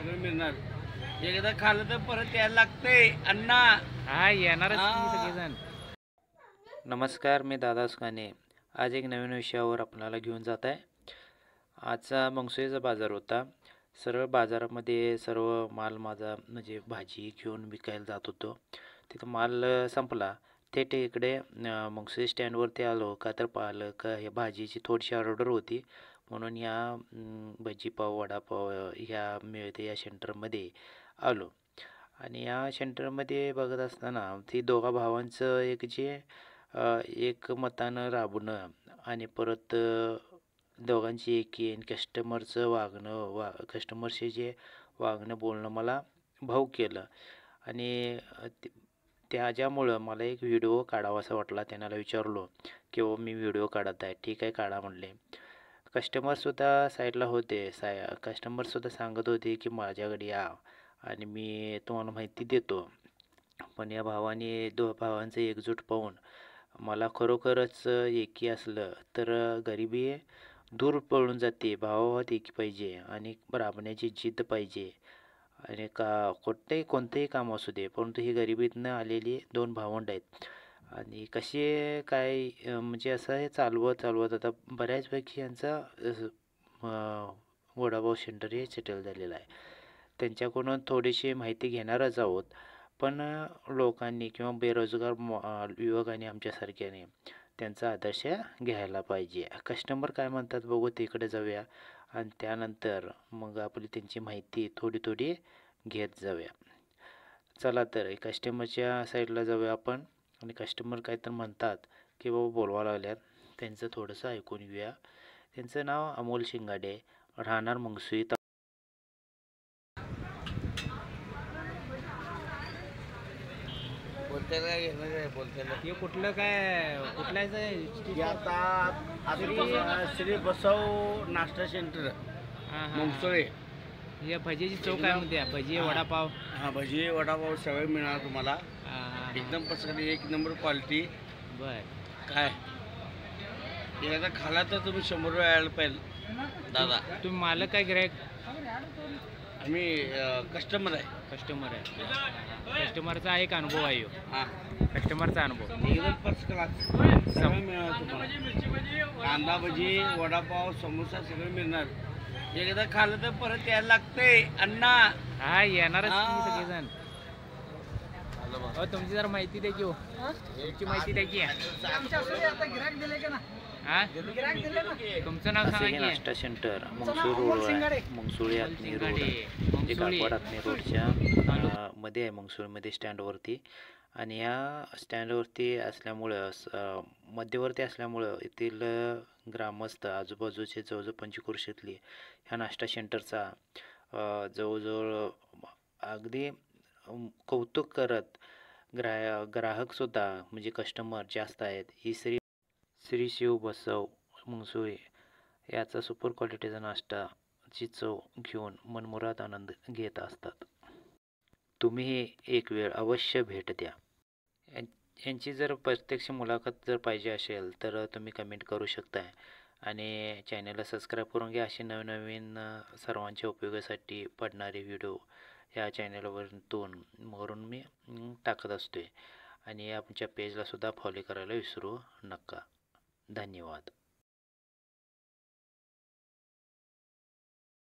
सगळं मिळणार. एकदा खाल्लं तर परत यायला लागतंय अण्णा. हा येणारच की सगळेजण. नमस्कार, मी दादा सुकाने. आज एक नवीन विषयावर आपल्याला घेऊन जात आहे. आजचा मंगसुळीचा बाजार होता. सरळ बाजारामध्ये सर्व माल माझा म्हणजे भाजी घेऊन विकायला जात होतो. तिथं माल संपला. थेट इकडे मंगसुळी स्टँडवरती आलो का तर पाहिलं का या भाजीची थोडीशी ऑर्डर होती, म्हणून या भजीपाव वडापाव ह्या मिळते या सेंटरमध्ये आलो. आणि या सेंटरमध्ये बघत असताना ती दोघा भावांचं एक मतानं राबणं आणि परत दोघांची एकी आणि कस्टमरशी जे वागणं बोलणं मला भावूक केलं. आणि त्याच्यामुळं मला एक व्हिडिओ काढावासा वाटला. त्यांना विचारलो की हो मी व्हिडिओ काढत आहे, ठीक आहे काढा म्हणले. कस्टमरसुद्धा साईडला होते. कस्टमरसुद्धा सांगत होते की माझ्याकडे या आणि मी तुम्हाला माहिती देतो. पण या भावांचं एकजूट पाहून मला खरोखरच एकी असलं तर गरिबी दूर पळून जाते. भावाभावात एकी पाहिजे आणि राबण्याची जिद्द पाहिजे. आणि कोणतंही काम असू दे, परंतु ही गरिबीतनं आलेली दोन भावंड आहेत. आणि कसे काय म्हणजे असं हे चालवत आता बऱ्याचपैकी यांचा वडापाव सेंटर हे सेटल झालेलं आहे. त्यांच्याकडून थोडीशी माहिती घेणारच आहोत. पण लोकांनी किंवा बेरोजगार युवकांनी आमच्यासारख्याने त्यांचा आदर्श घ्यायला पाहिजे. कस्टमर काय म्हणतात बघू, तिकडे जाऊया आणि त्यानंतर मग आपली त्यांची माहिती थोडी घेत जाऊया. चला तर कस्टमरच्या साईडला जाऊया आपण आणि कस्टमर काय तर म्हणतात की बाबा बोलवा लागल्यात, त्यांचं थोडंसं ऐकून घेऊया. त्यांचं नाव अमोल शिंगाडे, राहणार मंगसुळी. बोलत्याला काय घेणार आहे बोलत्याला. हे कुठल्याच हे आता श्री बसव नाश्ता सेंटर मंगसुळे. हे भजीची चव काय म्हणते? भजी वडापाव. हा भजी वडापाव सगळं मिळणार तुम्हाला. एकदम पसंत, एक नंबर क्वालिटी. बर काय एकदा खाला तर तुम्ही 100 रुपये यायला पाहिजे दादा. तुम्ही मालक काय गिरायक? आम्ही कस्टमर आहे. कस्टमर आहे. कस्टमरचा एक अनुभव आहे ह्यो. हां कस्टमरचा अनुभव एकदम फर्स्ट क्लास सगळं मिळणार तुम्हाला. कांदा भजी वडापाव समोसा सगळं मिळणार. एकदा खाल्लं तर परत यायला लागतंय अण्णा. हा येणारच की सगळेजण. तुमची जरा माहिती द्या की हो. तुमची माहिती द्या की. हा तुमचं नाव सांगा की. नाश्ता सेंटर मंगसुळ रोड, मंगसुळी आत्नी रोड, म्हणजे काकवाड आत्नी रोडच्या मध्ये आहे, मंगसुळमध्ये स्टँडवरती. आणि या स्टँडवरती असल्यामुळं मध्यवर्ती असल्यामुळं येथील ग्रामस्थ आजूबाजूचे जवळजवळ पंचक्रोशीतली ह्या नाश्ता सेंटरचा जवळजवळ अगदी कौतुक करत ग्राहकसुद्धा म्हणजे कस्टमर जास्त आहेत. ही श्री शिव बसव मंगसुळे याचा सुपर क्वालिटीचा नाश्ताची चव घेऊन मनमुराद आनंद घेत असतात. तुम्हीही एक वेळ अवश्य भेट द्या. यांची जर प्रत्यक्ष मुलाखत जर पाहिजे असेल तर तुम्ही कमेंट करू शकता आणि चॅनलला सबस्क्राईब करून घ्या. असे नवनवीन सर्वांच्या उपयोगासाठी पडणारे व्हिडिओ या चॅनलवरून मी टाकत असतो. आणि आमच्या पेजलासुद्धा फॉलो करायला विसरू नका. धन्यवाद.